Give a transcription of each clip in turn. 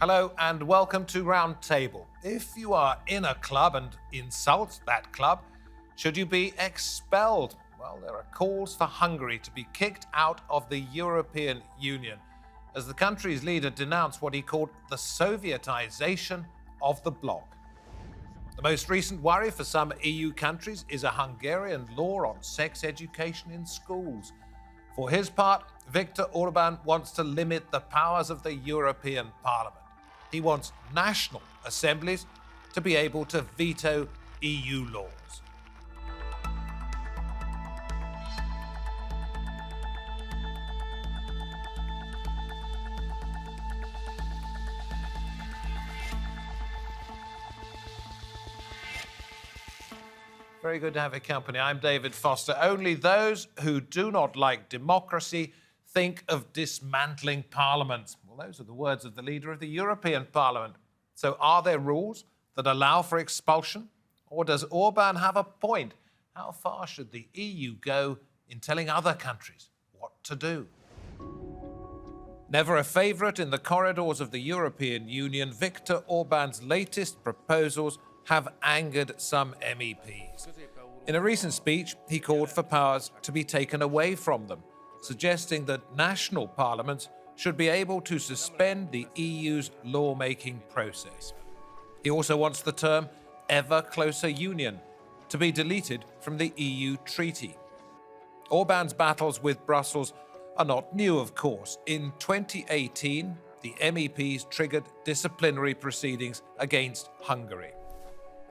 Hello and welcome to Roundtable. If you are in a club and insult that club, should you be expelled? Well, there are calls for Hungary to be kicked out of the European Union as the country's leader denounced what he called the Sovietization of the bloc. The most recent worry for some EU countries is a Hungarian law on sex education in schools. For his part, Viktor Orban wants to limit the powers of the European Parliament. He wants national assemblies to be able to veto EU laws. Very good to have your company. I'm David Foster. Only those who do not like democracy think of dismantling Parliament. Well, those are the words of the leader of the European Parliament. So are there rules that allow for expulsion? Or does Orban have a point? How far should the EU go in telling other countries what to do? Never a favourite in the corridors of the European Union, Viktor Orban's latest proposals have angered some MEPs. In a recent speech, he called for powers to be taken away from them, suggesting that national parliaments should be able to suspend the EU's lawmaking process. He also wants the term ever closer union to be deleted from the EU treaty. Orban's battles with Brussels are not new, of course. In 2018, the MEPs triggered disciplinary proceedings against Hungary.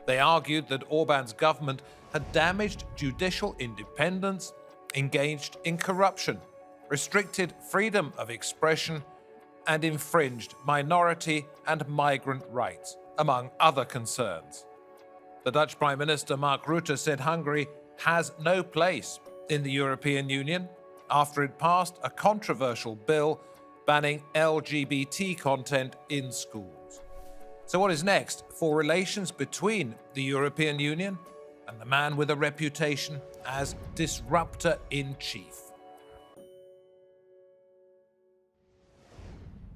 They argued that Orban's government had damaged judicial independence, engaged in corruption, restricted freedom of expression, and infringed minority and migrant rights, among other concerns. The Dutch Prime Minister Mark Rutte said Hungary has no place in the European Union after it passed a controversial bill banning LGBT content in schools. So what is next for relations between the European Union and the man with a reputation as disruptor-in-chief?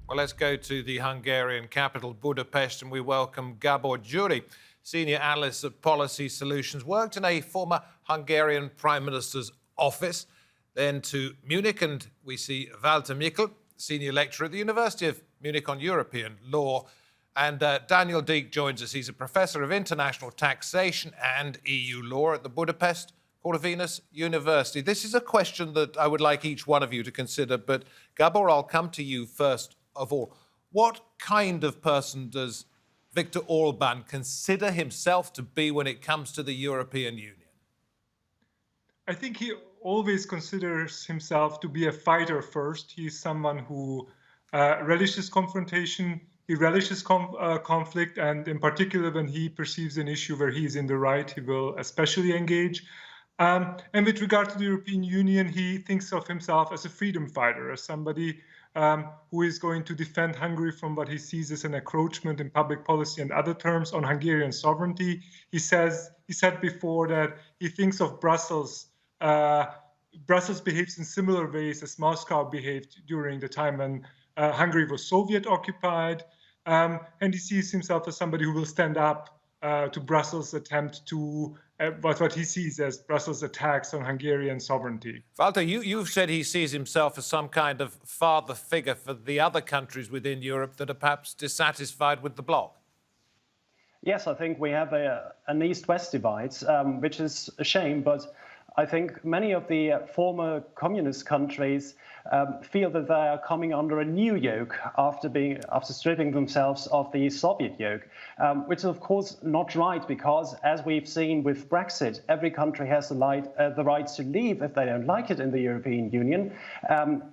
Well, let's go to the Hungarian capital, Budapest, and we welcome Gabor Gyuri, senior analyst at Policy Solutions, worked in a former Hungarian Prime Minister's office, then to Munich, and we see Walter Mikl, senior lecturer at the University of Munich on European law. And Daniel Deek joins us. He's a professor of international taxation and EU law at the Budapest Corvinus University. This is a question that I would like each one of you to consider, but Gabor, I'll come to you first of all. What kind of person does Viktor Orban consider himself to be when it comes to the European Union? I think he always considers himself to be a fighter first. He's someone who relishes confrontation. He relishes conflict, and in particular, when he perceives an issue where he is in the right, he will especially engage. And with regard to the European Union, he thinks of himself as a freedom fighter, as somebody who is going to defend Hungary from what he sees as an encroachment in public policy and other terms on Hungarian sovereignty. He said before that he thinks of Brussels. Brussels behaves in similar ways as Moscow behaved during the time when Hungary was Soviet occupied, and he sees himself as somebody who will stand up to Brussels' attempt to what he sees as Brussels' attacks on Hungarian sovereignty. Walter, you've said he sees himself as some kind of father figure for the other countries within Europe that are perhaps dissatisfied with the bloc. Yes, I think we have an East-West divide, which is a shame, but I think many of the former communist countries feel that they are coming under a new yoke after stripping themselves of the Soviet yoke, which is of course not right, because as we've seen with Brexit, every country has the right to leave if they don't like it in the European Union.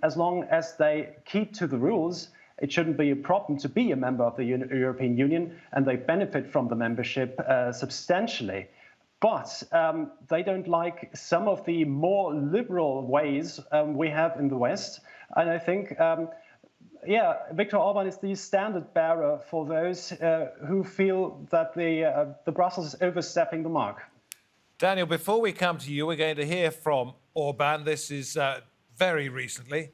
As long as they keep to the rules, it shouldn't be a problem to be a member of the European Union, and they benefit from the membership substantially. But they don't like some of the more liberal ways we have in the West. And I think, Viktor Orban is the standard bearer for those who feel that the Brussels is overstepping the mark. Daniel, before we come to you, we're going to hear from Orban. This is very recently.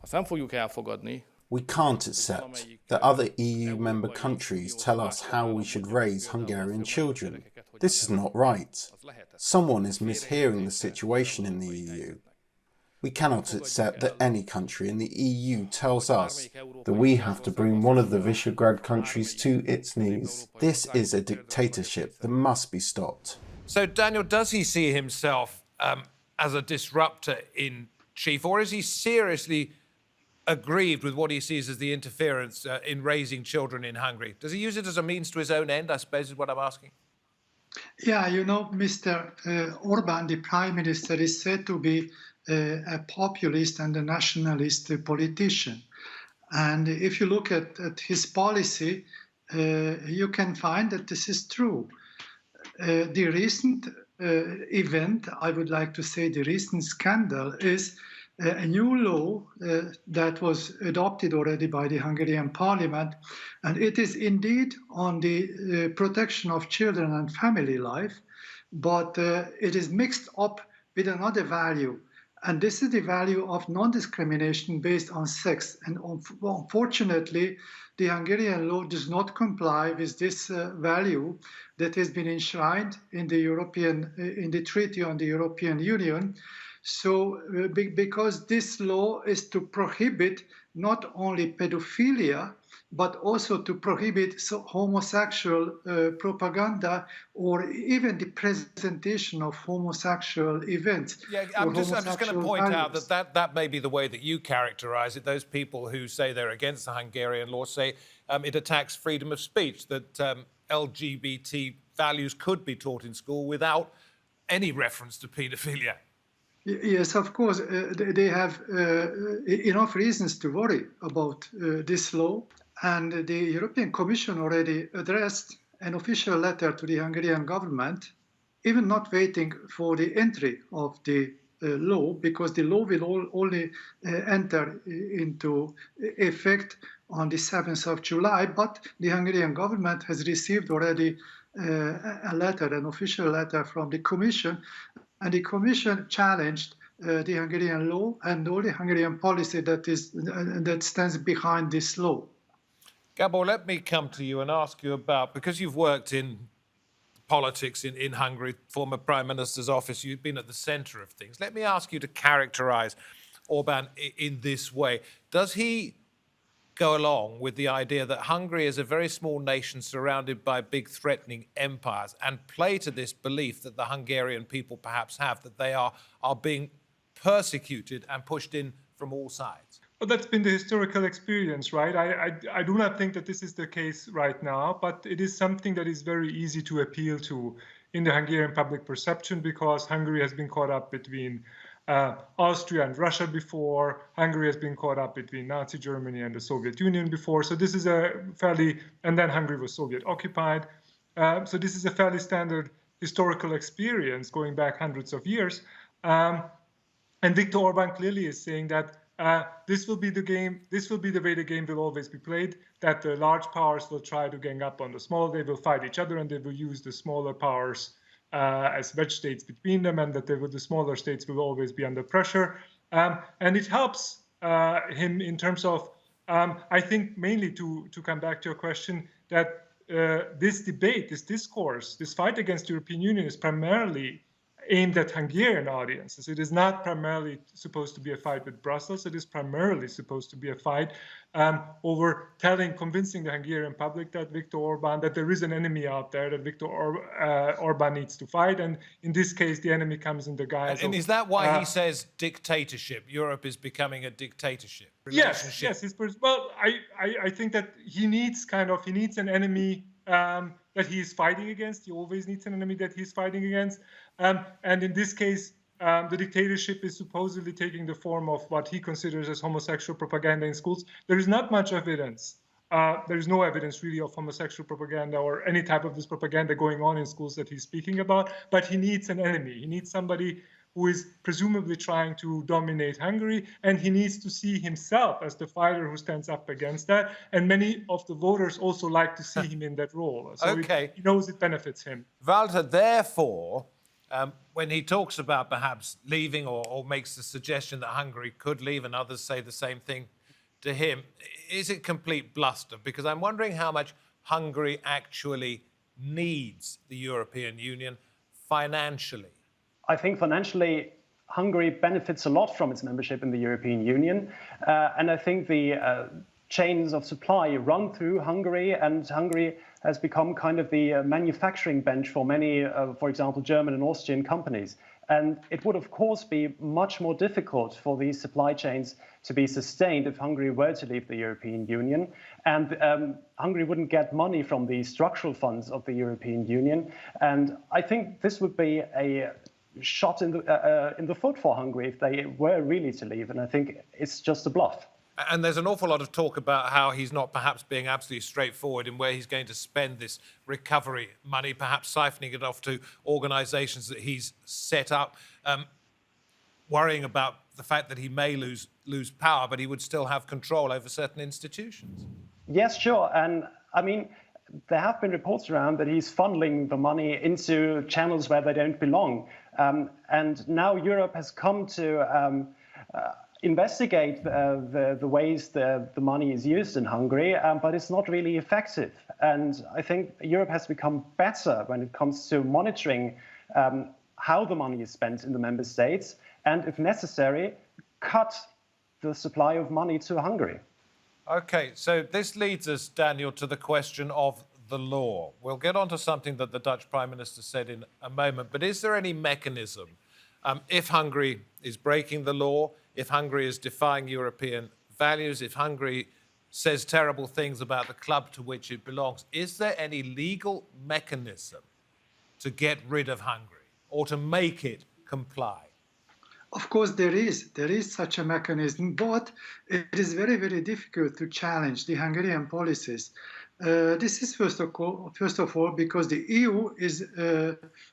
Azt nem fogjuk elfogadni, We can't accept that other EU member countries tell us how we should raise Hungarian children. This is not right. Someone is mishearing the situation in the EU. We cannot accept that any country in the EU tells us that we have to bring one of the Visegrad countries to its knees. This is a dictatorship that must be stopped. So, Daniel, does he see himself as a disruptor in chief, or is he seriously aggrieved with what he sees as the interference in raising children in Hungary? Does he use it as a means to his own end, I suppose, is what I'm asking? Yeah, you know, Mr. Orban, the prime minister, is said to be a populist and a nationalist politician. And if you look at his policy, you can find that this is true. The recent event, I would like to say the recent scandal, is a new law that was adopted already by the Hungarian parliament, and it is indeed on the protection of children and family life, but it is mixed up with another value. And this is the value of non-discrimination based on sex. And unfortunately, the Hungarian law does not comply with this value that has been enshrined in the Treaty on the European Union. So, because this law is to prohibit not only pedophilia, but also to prohibit homosexual propaganda or even the presentation of homosexual events. Yeah, I'm just going to point out that may be the way that you characterize it. Those people who say they're against the Hungarian law say it attacks freedom of speech, that LGBT values could be taught in school without any reference to paedophilia. Yes, of course, they have enough reasons to worry about this law. And the European Commission already addressed an official letter to the Hungarian government, even not waiting for the entry of the law, because the law will only enter into effect on the 7th of July. But the Hungarian government has received already a letter, an official letter from the Commission, and the Commission challenged the Hungarian law and all the Hungarian policy that stands behind this law. Gabor, let me come to you and ask you about, because you've worked in politics in Hungary, former Prime Minister's office, you've been at the center of things. Let me ask you to characterize Orban in this way. Does he go along with the idea that Hungary is a very small nation surrounded by big threatening empires and play to this belief that the Hungarian people perhaps have, that they are being persecuted and pushed in from all sides? Well, that's been the historical experience, right? I do not think that this is the case right now, but it is something that is very easy to appeal to in the Hungarian public perception, because Hungary has been caught up between Austria and Russia before. Hungary has been caught up between Nazi Germany and the Soviet Union before. So this is and then Hungary was Soviet occupied. So this is a fairly standard historical experience going back hundreds of years. And Viktor Orban clearly is saying that this will be the game. This will be the way the game will always be played. That the large powers will try to gang up on the small. They will fight each other, and they will use the smaller powers as wedge states between them, and that the smaller states will always be under pressure. And it helps him in terms of, I think, mainly to come back to your question, that this debate, this discourse, this fight against the European Union is primarily aimed at Hungarian audiences. It is not primarily supposed to be a fight with Brussels. It is primarily supposed to be a fight over convincing the Hungarian public that Viktor Orban, that there is an enemy out there that Viktor Orban needs to fight. And in this case, the enemy comes in the guise and is that why he says dictatorship? Europe is becoming a dictatorship. Yes. Well, I think that he needs an enemy that he is fighting against. He always needs an enemy that he's fighting against. And in this case, the dictatorship is supposedly taking the form of what he considers as homosexual propaganda in schools. There is not much evidence. There is no evidence really of homosexual propaganda or any type of this propaganda going on in schools that he's speaking about. But he needs an enemy. He needs somebody who is presumably trying to dominate Hungary, and he needs to see himself as the fighter who stands up against that. And many of the voters also like to see him in that role. So he knows it benefits him. Walter, therefore, when he talks about perhaps leaving or makes the suggestion that Hungary could leave, and others say the same thing, to him, is it complete bluster? Because I'm wondering how much Hungary actually needs the European Union financially. I think financially, Hungary benefits a lot from its membership in the European Union. And I think the chains of supply run through Hungary, and Hungary has become kind of the manufacturing bench for many, for example, German and Austrian companies. And it would, of course, be much more difficult for these supply chains to be sustained if Hungary were to leave the European Union. And Hungary wouldn't get money from the structural funds of the European Union. And I think this would be a shot in the foot for Hungary if they were really to leave. And I think it's just a bluff. And there's an awful lot of talk about how he's not perhaps being absolutely straightforward in where he's going to spend this recovery money, perhaps siphoning it off to organisations that he's set up, worrying about the fact that he may lose power, but he would still have control over certain institutions. Yes, sure. And I mean, there have been reports around that he's funneling the money into channels where they don't belong. And now Europe has come to investigate the ways the money is used in Hungary, but it's not really effective. And I think Europe has become better when it comes to monitoring how the money is spent in the member states, and if necessary, cut the supply of money to Hungary. Okay, so this leads us, Daniel, to the question of the law. We'll get on to something that the Dutch Prime Minister said in a moment, but is there any mechanism if Hungary is breaking the law, if Hungary is defying European values, if Hungary says terrible things about the club to which it belongs, is there any legal mechanism to get rid of Hungary or to make it comply? Of course, there is such a mechanism, but it is very, very difficult to challenge the Hungarian policies. This is first of all because the EU is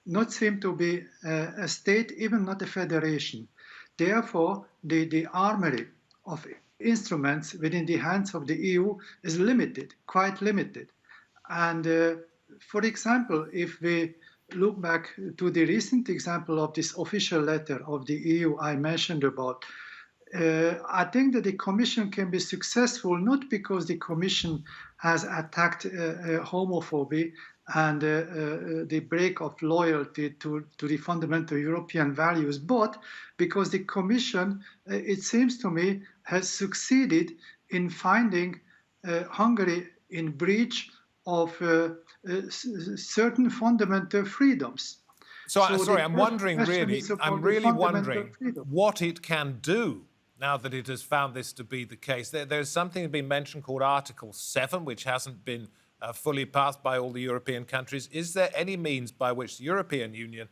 not seem to be a state, even not a federation. Therefore, the armory of instruments within the hands of the EU is limited, quite limited. And for example, if we look back to the recent example of this official letter of the EU I mentioned about, I think that the Commission can be successful not because the Commission has attacked homophobia and the break of loyalty to the fundamental European values, but because the Commission, it seems to me, has succeeded in finding Hungary in breach of certain fundamental freedoms. I'm really wondering what it can do now that it has found this to be the case. There's something being mentioned called Article 7, which hasn't been fully passed by all the European countries. Is there any means by which the European Union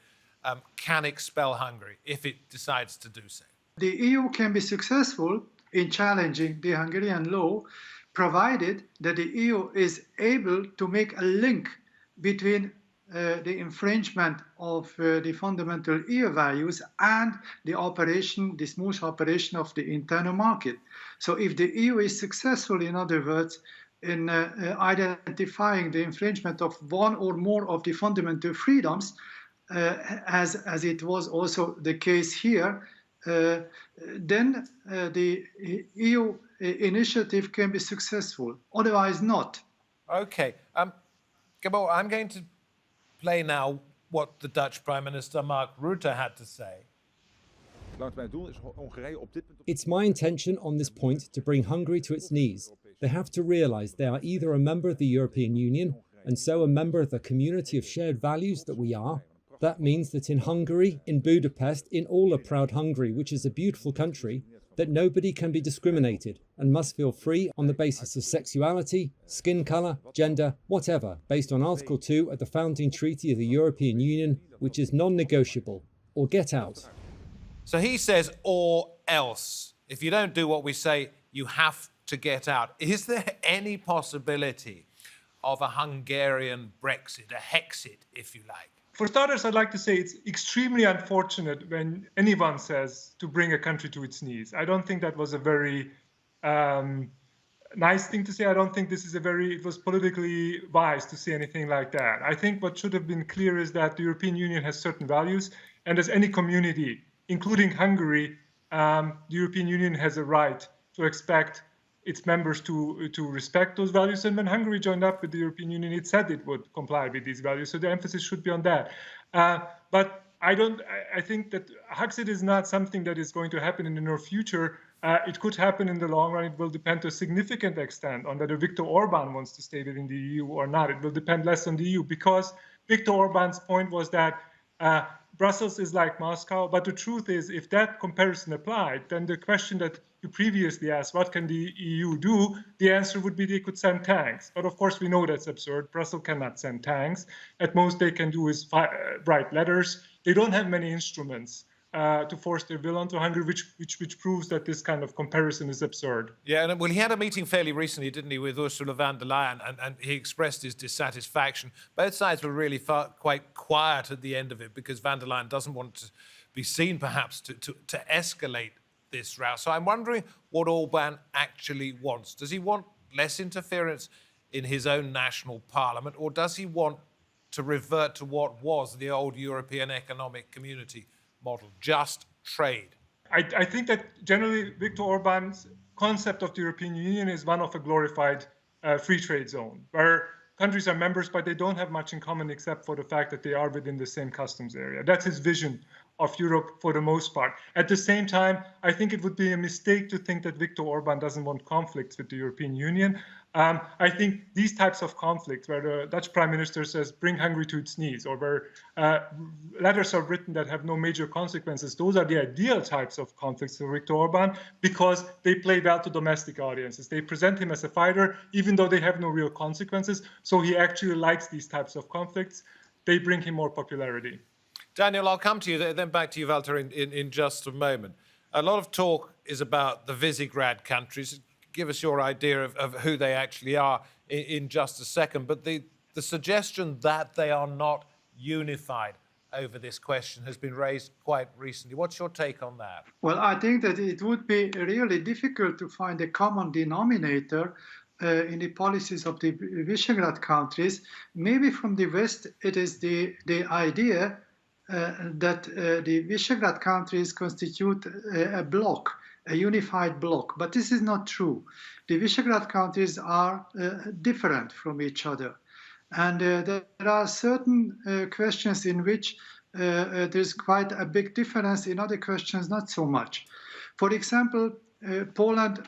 can expel Hungary if it decides to do so? The EU can be successful in challenging the Hungarian law, provided that the EU is able to make a link between the infringement of the fundamental EU values and the smooth operation of the internal market. So if the EU is successful, in other words, in identifying the infringement of one or more of the fundamental freedoms, as it was also the case here, then the EU initiative can be successful, otherwise not. Okay. Gabor, I'm going to play now what the Dutch Prime Minister Mark Rutte had to say. It's my intention on this point to bring Hungary to its knees. They have to realise they are either a member of the European Union and so a member of the community of shared values that we are. That means that in Hungary, in Budapest, in all a proud Hungary, which is a beautiful country, that nobody can be discriminated and must feel free on the basis of sexuality, skin colour, gender, whatever, based on Article 2 of the founding treaty of the European Union, which is non-negotiable, or get out. So he says, or else. If you don't do what we say, you have to get out. Is there any possibility of a Hungarian Brexit, a Hexit, if you like? For starters, I'd like to say it's extremely unfortunate when anyone says to bring a country to its knees. I don't think that was a very nice thing to say. I don't think it was politically wise to say anything like that. I think what should have been clear is that the European Union has certain values, and as any community, including Hungary, the European Union has a right to expect its members to respect those values. And when Hungary joined up with the European Union, it said it would comply with these values. So the emphasis should be on that. But I think that Huxit is not something that is going to happen in the near future. It could happen in the long run. It will depend to a significant extent on whether Viktor Orban wants to stay within the EU or not. It will depend less on the EU, because Viktor Orban's point was that Brussels is like Moscow. But the truth is, if that comparison applied, then the question that you previously asked, what can the EU do? The answer would be they could send tanks. But of course, we know that's absurd. Brussels cannot send tanks. At most, they can do is write letters. They don't have many instruments to force their will onto Hungary, which proves that this kind of comparison is absurd. Yeah, and well, he had a meeting fairly recently, didn't he, with Ursula von der Leyen, and he expressed his dissatisfaction. Both sides were really quite quiet at the end of it, because von der Leyen doesn't want to be seen, perhaps, to escalate this row. So I'm wondering what Orban actually wants. Does he want less interference in his own national parliament, or does he want to revert to what was the old European Economic Community model, just trade? I think that generally Viktor Orban's concept of the European Union is one of a glorified free trade zone, where countries are members, but they don't have much in common except for the fact that they are within the same customs area. That's his vision of Europe for the most part. At the same time, I think it would be a mistake to think that Viktor Orban doesn't want conflicts with the European Union. I think these types of conflicts, where the Dutch Prime Minister says, bring Hungary to its knees, or where letters are written that have no major consequences, those are the ideal types of conflicts for Viktor Orban, because they play well to domestic audiences. They present him as a fighter, even though they have no real consequences. So he actually likes these types of conflicts. They bring him more popularity. Daniel, I'll come to you, then back to you, Walter, in just a moment. A lot of talk is about the Visegrad countries. Give us your idea of who they actually are in just a second. But the suggestion that they are not unified over this question has been raised quite recently. What's your take on that? Well, I think that it would be really difficult to find a common denominator in the policies of the Visegrad countries. Maybe from the West, it is the idea that the Visegrad countries constitute a bloc, a unified bloc. But this is not true. The Visegrad countries are different from each other. And there are certain questions in which there's quite a big difference. In other questions, not so much. For example, Poland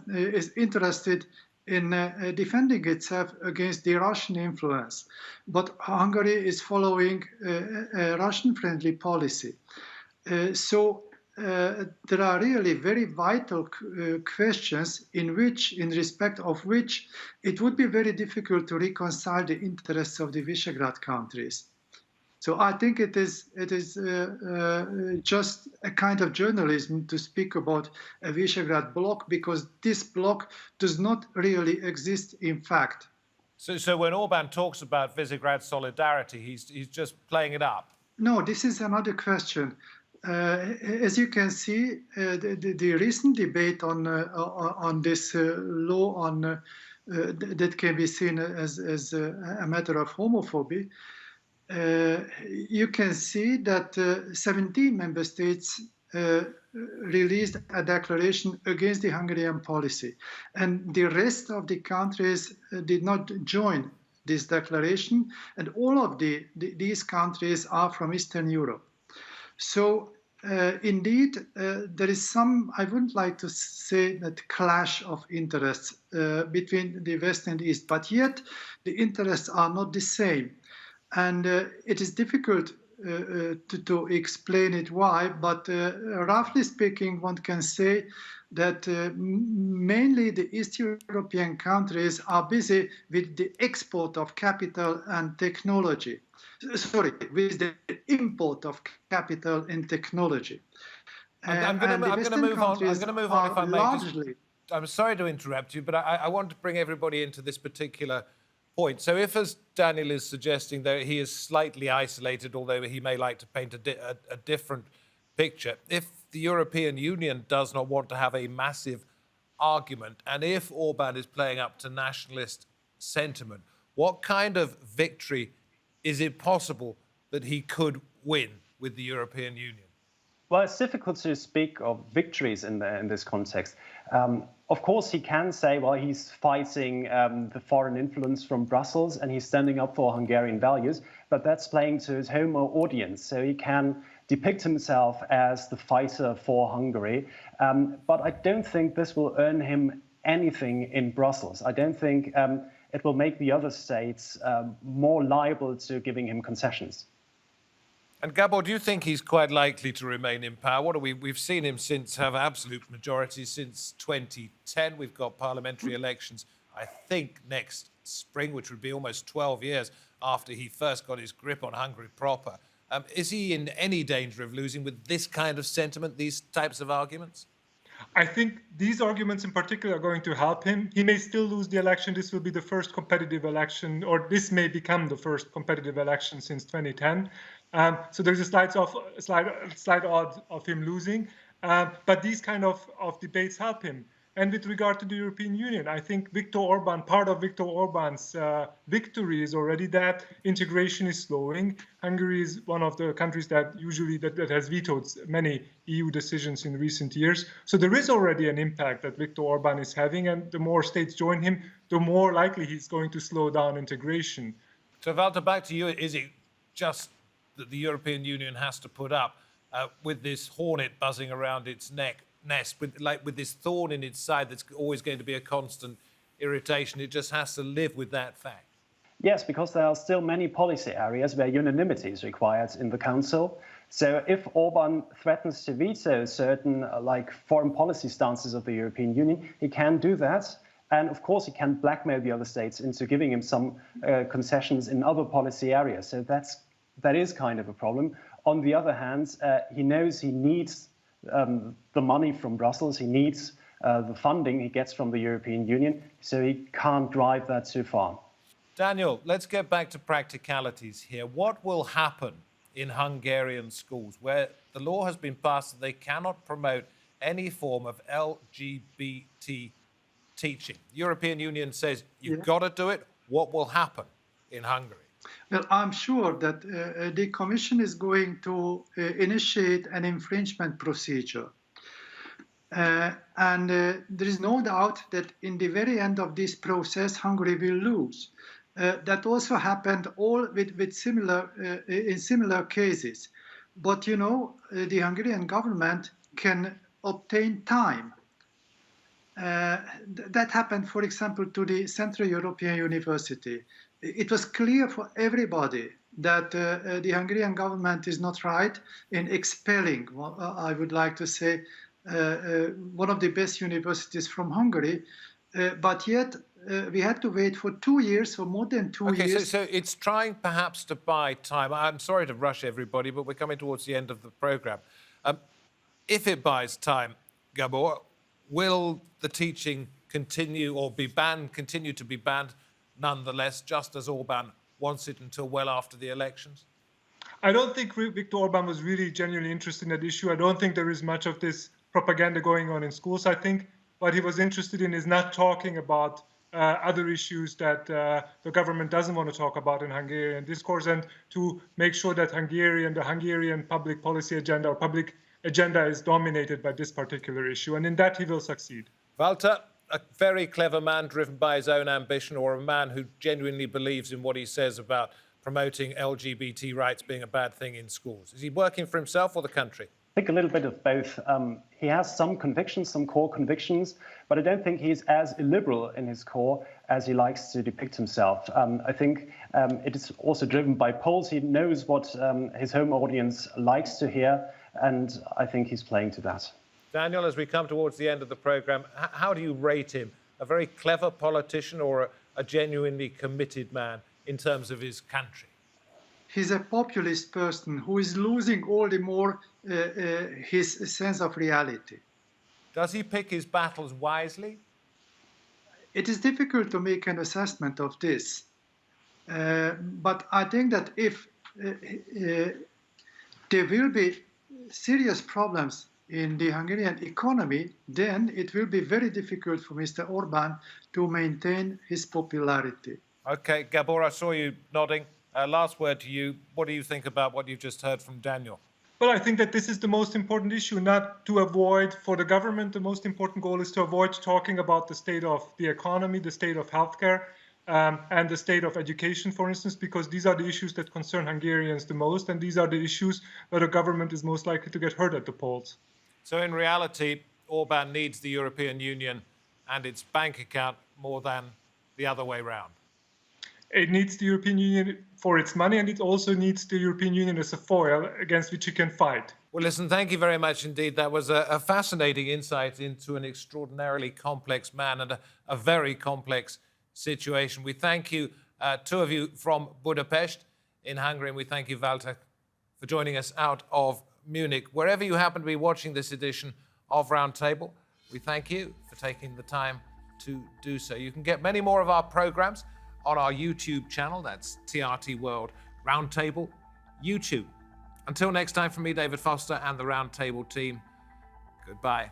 is interested in defending itself against the Russian influence, but Hungary is following a Russian-friendly policy. So there are really very vital questions in respect of which it would be very difficult to reconcile the interests of the Visegrad countries. So I think it is just a kind of journalism to speak about a Visegrad bloc, because this bloc does not really exist in fact. So when Orban talks about Visegrad solidarity, he's just playing it up? No, this is another question. As you can see, the recent debate on this law on that can be seen as a matter of homophobia. You can see that 17 member states released a declaration against the Hungarian policy, and the rest of the countries did not join this declaration, and all of these countries are from Eastern Europe. So indeed, there is some, I wouldn't like to say that clash of interests between the West and East, but yet the interests are not the same. And it is difficult to explain it why, but roughly speaking, one can say that mainly the East European countries are busy with the export of capital and technology. Sorry, with the import of capital and technology. I'm going to move on if I may. I'm sorry to interrupt you, but I want to bring everybody into this particular point. So if, as Daniel is suggesting, that he is slightly isolated, although he may like to paint a different picture, if the European Union does not want to have a massive argument, and if Orban is playing up to nationalist sentiment, what kind of victory is it possible that he could win with the European Union? Well, it's difficult to speak of victories in this context. Of course, he can say, well, he's fighting the foreign influence from Brussels and he's standing up for Hungarian values, but that's playing to his home audience. So he can depict himself as the fighter for Hungary. But I don't think this will earn him anything in Brussels. I don't think it will make the other states more liable to giving him concessions. And Gabor, do you think he's quite likely to remain in power? We've seen him have absolute majority since 2010. We've got parliamentary elections, I think, next spring, which would be almost 12 years after he first got his grip on Hungary proper. Is he in any danger of losing with this kind of sentiment, these types of arguments? I think these arguments in particular are going to help him. He may still lose the election. This will be the first competitive election, or this may become the first competitive election since 2010. So there's a slight odds of him losing. But these kind of debates help him. And with regard to the European Union, I think part of Viktor Orban's victory is already that integration is slowing. Hungary is one of the countries that has vetoed many EU decisions in recent years. So there is already an impact that Viktor Orban is having, and the more states join him, the more likely he's going to slow down integration. So Walter, back to you. Is it just that the European Union has to put up with this hornet buzzing around its nest, with this thorn in its side that's always going to be a constant irritation? It just has to live with that fact. Yes, because there are still many policy areas where unanimity is required in the Council. So if Orban threatens to veto certain foreign policy stances of the European Union, he can do that. And of course, he can blackmail the other states into giving him some concessions in other policy areas. So that is kind of a problem. On the other hand, he knows he needs the money from Brussels. He needs the funding he gets from the European Union, so he can't drive that too far. Daniel, let's get back to practicalities here. What will happen in Hungarian schools where the law has been passed that they cannot promote any form of LGBT teaching? The European Union says you've got to do it. What will happen in Hungary? Well, I'm sure that the Commission is going to initiate an infringement procedure. And there is no doubt that in the very end of this process, Hungary will lose. That also happened in similar cases. But, the Hungarian government can obtain time. That happened, for example, to the Central European University. It was clear for everybody that the Hungarian government is not right in expelling, I would like to say, one of the best universities from Hungary. But yet we had to wait for 2 years, for more than 2 years. So it's trying perhaps to buy time. I'm sorry to rush everybody, but we're coming towards the end of the programme. If it buys time, Gabor, will the teaching continue to be banned nonetheless, just as Orban wants it until well after the elections? I don't think Viktor Orban was really genuinely interested in that issue. I don't think there is much of this propaganda going on in schools. I think what he was interested in is not talking about other issues that the government doesn't want to talk about in Hungarian discourse, and to make sure that the Hungarian public policy agenda or public agenda is dominated by this particular issue. And in that, he will succeed. Walter, a very clever man driven by his own ambition, or a man who genuinely believes in what he says about promoting LGBT rights being a bad thing in schools? Is he working for himself or the country? I think a little bit of both. He has some convictions, some core convictions, but I don't think he's as illiberal in his core as he likes to depict himself. I think it is also driven by polls. He knows what his home audience likes to hear, and I think he's playing to that. Daniel, as we come towards the end of the programme, how do you rate him? A very clever politician or a genuinely committed man in terms of his country? He's a populist person who is losing all the more his sense of reality. Does he pick his battles wisely? It is difficult to make an assessment of this. But I think that if there will be serious problems in the Hungarian economy, then it will be very difficult for Mr. Orban to maintain his popularity. OK, Gabor, I saw you nodding. Last word to you. What do you think about what you've just heard from Daniel? Well, I think that this is the most important issue, not to avoid, for the government, the most important goal is to avoid talking about the state of the economy, the state of healthcare, and the state of education, for instance, because these are the issues that concern Hungarians the most, and these are the issues where the government is most likely to get hurt at the polls. So in reality, Orban needs the European Union and its bank account more than the other way round. It needs the European Union for its money, and it also needs the European Union as a foil against which it can fight. Well, listen, thank you very much indeed. That was a fascinating insight into an extraordinarily complex man and a very complex situation. We thank you, two of you from Budapest in Hungary, and we thank you, Walter, for joining us out of Munich. Wherever you happen to be watching this edition of Roundtable, we thank you for taking the time to do so. You can get many more of our programs on our YouTube channel. That's TRT World Roundtable YouTube. Until next time, from me, David Foster, and the Roundtable team, goodbye.